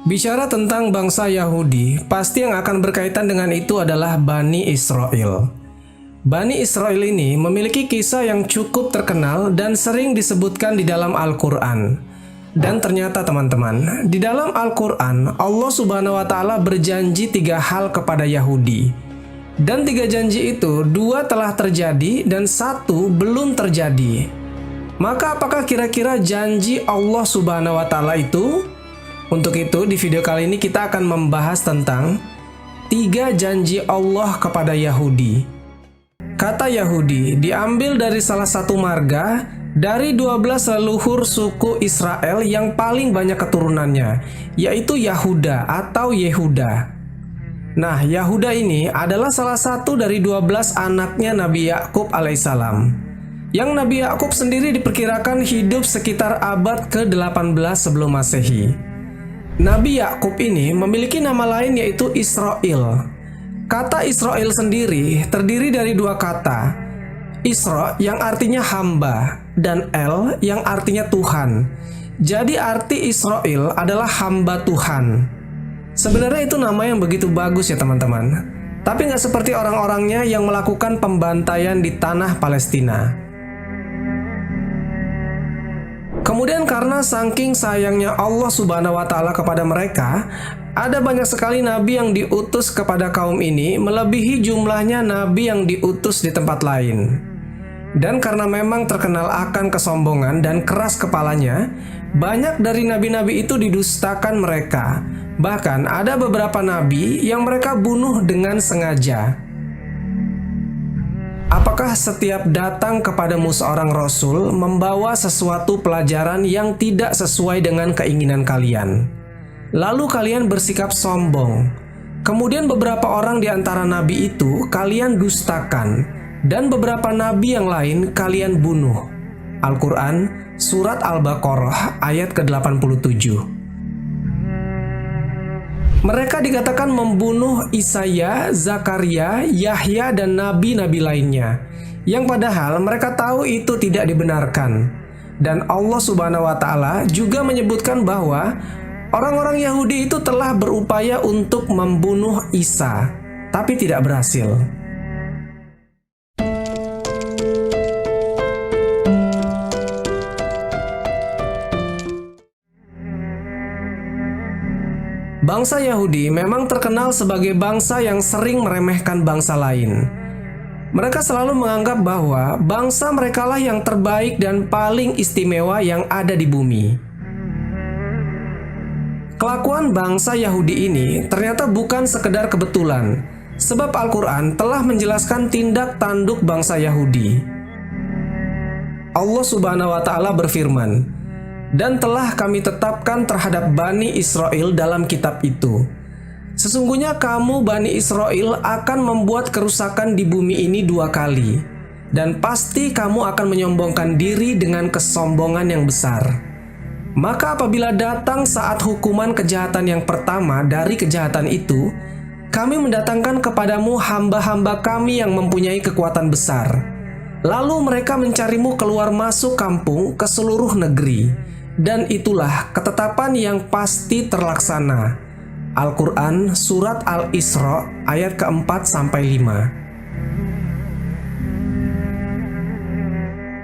Bicara tentang bangsa Yahudi, pasti yang akan berkaitan dengan itu adalah Bani Israel. Bani Israel ini memiliki kisah yang cukup terkenal dan sering disebutkan di dalam Al-Quran. Dan ternyata teman-teman, di dalam Al-Quran, Allah Subhanahu wa Ta'ala berjanji 3 hal kepada Yahudi. Dan 3 janji itu, 2 telah terjadi dan 1 belum terjadi. Maka apakah kira-kira janji Allah Subhanahu wa Ta'ala itu? Untuk itu, di video kali ini kita akan membahas tentang 3 janji Allah kepada Yahudi. Kata Yahudi diambil dari salah satu marga dari 12 leluhur suku Israel yang paling banyak keturunannya, yaitu Yahuda atau Yehuda. Nah, Yahuda ini adalah salah satu dari 12 anaknya Nabi Yakub alaihissalam. Yang Nabi Yakub sendiri diperkirakan hidup sekitar abad ke-18 sebelum Masehi. Nabi Yakub ini memiliki nama lain yaitu Israel. Kata Israel sendiri terdiri dari 2 kata. Isra yang artinya hamba dan El yang artinya Tuhan. Jadi arti Israel adalah hamba Tuhan. Sebenarnya itu nama yang begitu bagus ya teman-teman. Tapi nggak seperti orang-orangnya yang melakukan pembantaian di tanah Palestina. Kemudian karena saking sayangnya Allah Subhanahu wa Ta'ala kepada mereka, ada banyak sekali nabi yang diutus kepada kaum ini melebihi jumlahnya nabi yang diutus di tempat lain. Dan karena memang terkenal akan kesombongan dan keras kepalanya, banyak dari nabi-nabi itu didustakan mereka. Bahkan ada beberapa nabi yang mereka bunuh dengan sengaja. Apakah setiap datang kepadamu seorang rasul membawa sesuatu pelajaran yang tidak sesuai dengan keinginan kalian? Lalu kalian bersikap sombong. Kemudian beberapa orang di antara nabi itu kalian dustakan, dan beberapa nabi yang lain kalian bunuh. Al-Quran, Surat Al-Baqarah, ayat ke-87. Mereka dikatakan membunuh Isaya, Zakaria, Yahya, dan nabi-nabi lainnya, yang padahal mereka tahu itu tidak dibenarkan. Dan Allah Subhanahu wa Ta'ala juga menyebutkan bahwa orang-orang Yahudi itu telah berupaya untuk membunuh Isa, tapi tidak berhasil. Bangsa Yahudi memang terkenal sebagai bangsa yang sering meremehkan bangsa lain. Mereka selalu menganggap bahwa bangsa merekalah yang terbaik dan paling istimewa yang ada di bumi. Kelakuan bangsa Yahudi ini ternyata bukan sekedar kebetulan, sebab Al-Quran telah menjelaskan tindak tanduk bangsa Yahudi. Allah Subhanahu wa Ta'ala berfirman, "Dan telah kami tetapkan terhadap Bani Israel dalam kitab itu. Sesungguhnya kamu Bani Israel akan membuat kerusakan di bumi ini 2 kali. Dan pasti kamu akan menyombongkan diri dengan kesombongan yang besar. Maka apabila datang saat hukuman kejahatan yang pertama dari kejahatan itu, kami mendatangkan kepadamu hamba-hamba kami yang mempunyai kekuatan besar. Lalu mereka mencarimu keluar masuk kampung ke seluruh negeri. Dan itulah ketetapan yang pasti terlaksana." Al-Quran, Surat Al-Isra, ayat ke-4-5.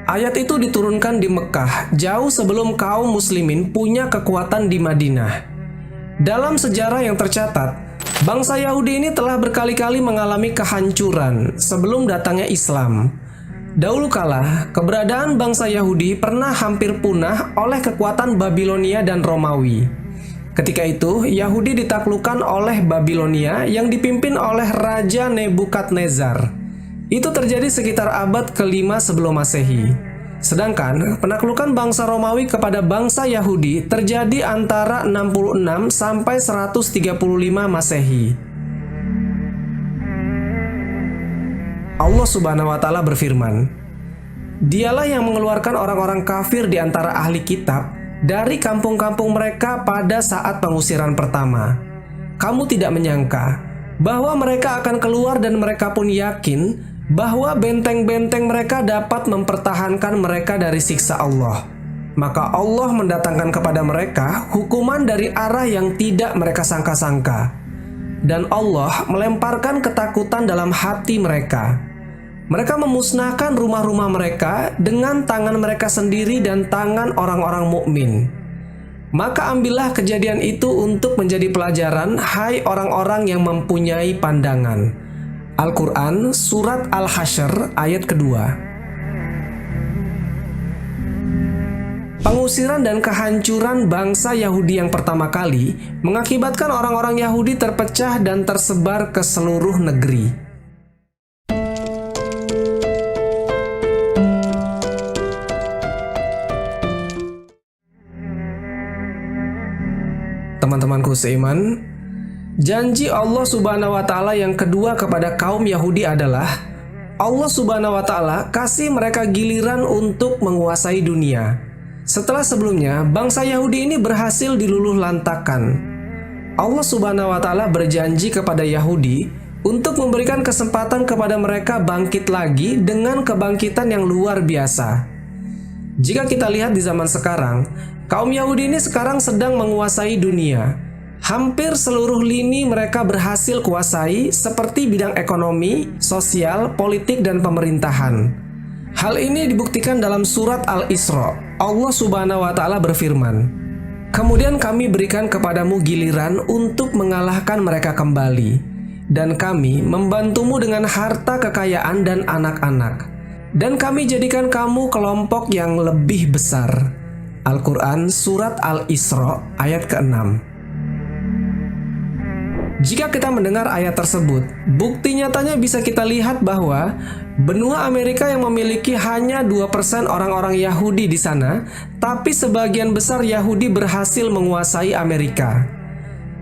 Ayat itu diturunkan di Mekah, jauh sebelum kaum muslimin punya kekuatan di Madinah. Dalam sejarah yang tercatat, bangsa Yahudi ini telah berkali-kali mengalami kehancuran sebelum datangnya Islam. Dahulu kala, keberadaan bangsa Yahudi pernah hampir punah oleh kekuatan Babilonia dan Romawi. Ketika itu, Yahudi ditaklukkan oleh Babilonia yang dipimpin oleh Raja Nebukadnezar. Itu terjadi sekitar abad ke-5 sebelum Masehi. Sedangkan penaklukan bangsa Romawi kepada bangsa Yahudi terjadi antara 66 sampai 135 Masehi. Allah Subhanahu wa Ta'ala berfirman, "Dialah yang mengeluarkan orang-orang kafir di antara ahli kitab dari kampung-kampung mereka pada saat pengusiran pertama. Kamu tidak menyangka bahwa mereka akan keluar dan mereka pun yakin bahwa benteng-benteng mereka dapat mempertahankan mereka dari siksa Allah. maka Allah mendatangkan kepada mereka hukuman dari arah yang tidak mereka sangka-sangka. Dan Allah melemparkan ketakutan dalam hati mereka. Mereka memusnahkan rumah-rumah mereka dengan tangan mereka sendiri dan tangan orang-orang mukmin. Maka ambillah kejadian itu untuk menjadi pelajaran, hai orang-orang yang mempunyai pandangan. Al-Quran Surat Al-Hasyr ayat kedua. Pengusiran dan kehancuran bangsa Yahudi yang pertama kali mengakibatkan orang-orang Yahudi terpecah dan tersebar ke seluruh negeri. Teman-temanku seiman, janji Allah Subhanahu wa Ta'ala yang kedua kepada kaum Yahudi adalah Allah Subhanahu wa Ta'ala kasih mereka giliran untuk menguasai dunia. Setelah sebelumnya, bangsa Yahudi ini berhasil diluluhlantakkan. Allah Subhanahu wa Ta'ala berjanji kepada Yahudi untuk memberikan kesempatan kepada mereka bangkit lagi dengan kebangkitan yang luar biasa. Jika kita lihat di zaman sekarang, kaum Yahudi ini sekarang sedang menguasai dunia. Hampir seluruh lini mereka berhasil kuasai, seperti bidang ekonomi, sosial, politik, dan pemerintahan. Hal ini dibuktikan dalam surat Al-Isra. Allah Subhanahu wa Ta'ala berfirman, "Kemudian kami berikan kepadamu giliran untuk mengalahkan mereka kembali, dan kami membantumu dengan harta kekayaan dan anak-anak, dan kami jadikan kamu kelompok yang lebih besar." Al-Quran Surat Al-Isra ayat ke-6. Jika kita mendengar ayat tersebut, bukti nyatanya bisa kita lihat bahwa benua Amerika yang memiliki hanya 2% orang-orang Yahudi di sana, tapi sebagian besar Yahudi berhasil menguasai Amerika.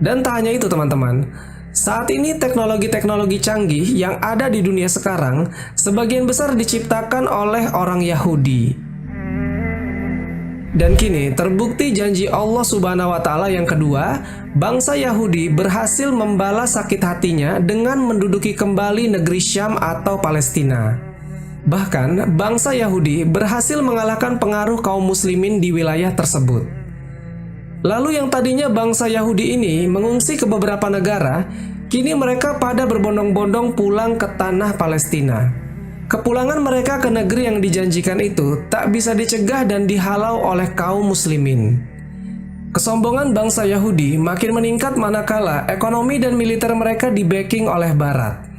Dan tak hanya itu teman-teman, saat ini teknologi-teknologi canggih yang ada di dunia sekarang, sebagian besar diciptakan oleh orang Yahudi. Dan kini terbukti janji Allah Subhanahu wa Ta'ala yang kedua, bangsa Yahudi berhasil membalas sakit hatinya dengan menduduki kembali negeri Syam atau Palestina. Bahkan bangsa Yahudi berhasil mengalahkan pengaruh kaum muslimin di wilayah tersebut. Lalu yang tadinya bangsa Yahudi ini mengungsi ke beberapa negara, kini mereka pada berbondong-bondong pulang ke tanah Palestina. Kepulangan mereka ke negeri yang dijanjikan itu tak bisa dicegah dan dihalau oleh kaum muslimin. Kesombongan bangsa Yahudi makin meningkat manakala ekonomi dan militer mereka di-backing oleh Barat.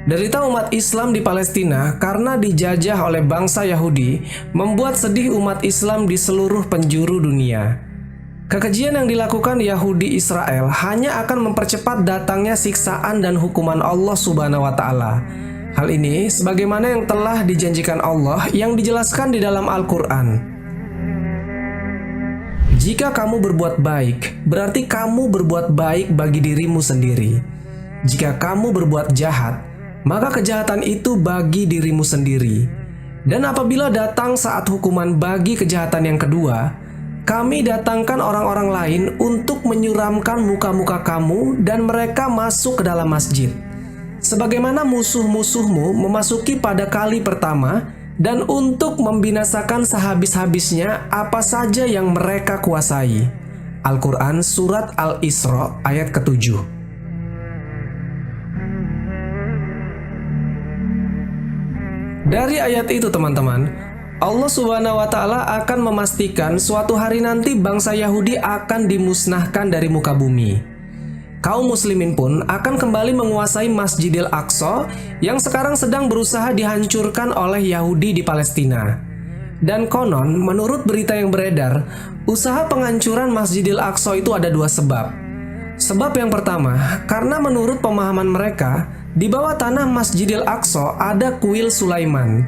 Derita umat Islam di Palestina karena dijajah oleh bangsa Yahudi membuat sedih umat Islam di seluruh penjuru dunia. Kekejian yang dilakukan Yahudi Israel hanya akan mempercepat datangnya siksaan dan hukuman Allah Subhanahu wa Ta'ala. Hal ini sebagaimana yang telah dijanjikan Allah yang dijelaskan di dalam Al-Quran. Jika kamu berbuat baik, berarti kamu berbuat baik bagi dirimu sendiri. Jika kamu berbuat jahat, maka kejahatan itu bagi dirimu sendiri. Dan apabila datang saat hukuman bagi kejahatan yang kedua, kami datangkan orang-orang lain untuk menyuramkan muka-muka kamu dan mereka masuk ke dalam masjid. Sebagaimana musuh-musuhmu memasuki pada kali pertama, dan untuk membinasakan sehabis-habisnya apa saja yang mereka kuasai. Al-Quran Surat Al-Isra ayat ke-7. Dari ayat itu teman-teman, Allah Subhanahu wa Ta'ala akan memastikan suatu hari nanti bangsa Yahudi akan dimusnahkan dari muka bumi. Kaum muslimin pun akan kembali menguasai Masjidil Aqsa yang sekarang sedang berusaha dihancurkan oleh Yahudi di Palestina. Dan konon, menurut berita yang beredar, usaha penghancuran Masjidil Aqsa itu ada dua sebab. Sebab yang pertama, karena menurut pemahaman mereka, di bawah tanah Masjidil Aqsa ada kuil Sulaiman.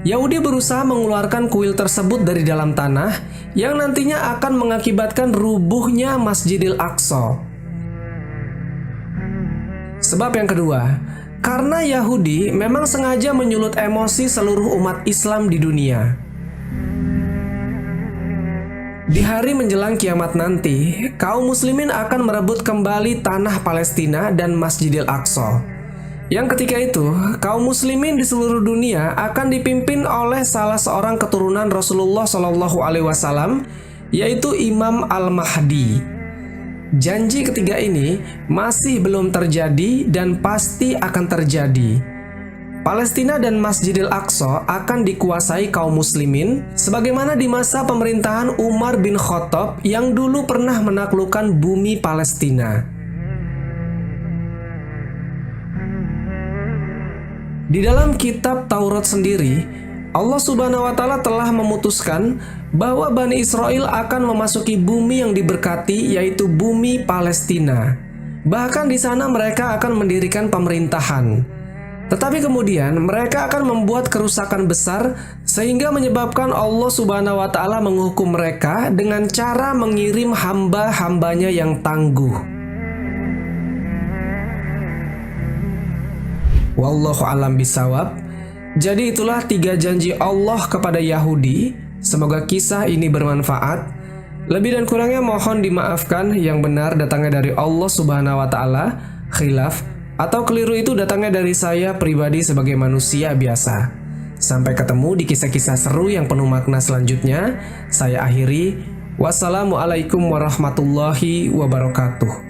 Yahudi berusaha mengeluarkan kuil tersebut dari dalam tanah yang nantinya akan mengakibatkan rubuhnya Masjidil Aqsa. Sebab yang kedua, karena Yahudi memang sengaja menyulut emosi seluruh umat Islam di dunia. Di hari menjelang kiamat nanti, kaum muslimin akan merebut kembali tanah Palestina dan Masjidil Aqsa. Yang ketika itu, kaum muslimin di seluruh dunia akan dipimpin oleh salah seorang keturunan Rasulullah SAW, yaitu Imam Al-Mahdi. Janji ketiga ini masih belum terjadi dan pasti akan terjadi. Palestina dan Masjidil Aqsa akan dikuasai kaum muslimin sebagaimana di masa pemerintahan Umar bin Khattab yang dulu pernah menaklukkan bumi Palestina. Di dalam kitab Taurat sendiri, Allah Subhanahu wa Ta'ala telah memutuskan bahwa Bani Israel akan memasuki bumi yang diberkati, yaitu bumi Palestina. Bahkan di sana mereka akan mendirikan pemerintahan. Tetapi kemudian mereka akan membuat kerusakan besar sehingga menyebabkan Allah Subhanahu wa Ta'ala menghukum mereka dengan cara mengirim hamba-hambanya yang tangguh. Wallahu alam bisawab. Jadi itulah 3 janji Allah kepada Yahudi. Semoga kisah ini bermanfaat. Lebih dan kurangnya mohon dimaafkan. Yang benar datangnya dari Allah Subhanahu wa Ta'ala. Khilaf atau keliru itu datangnya dari saya pribadi sebagai manusia biasa. Sampai ketemu di kisah-kisah seru yang penuh makna selanjutnya. Saya akhiri. Wassalamualaikum warahmatullahi wabarakatuh.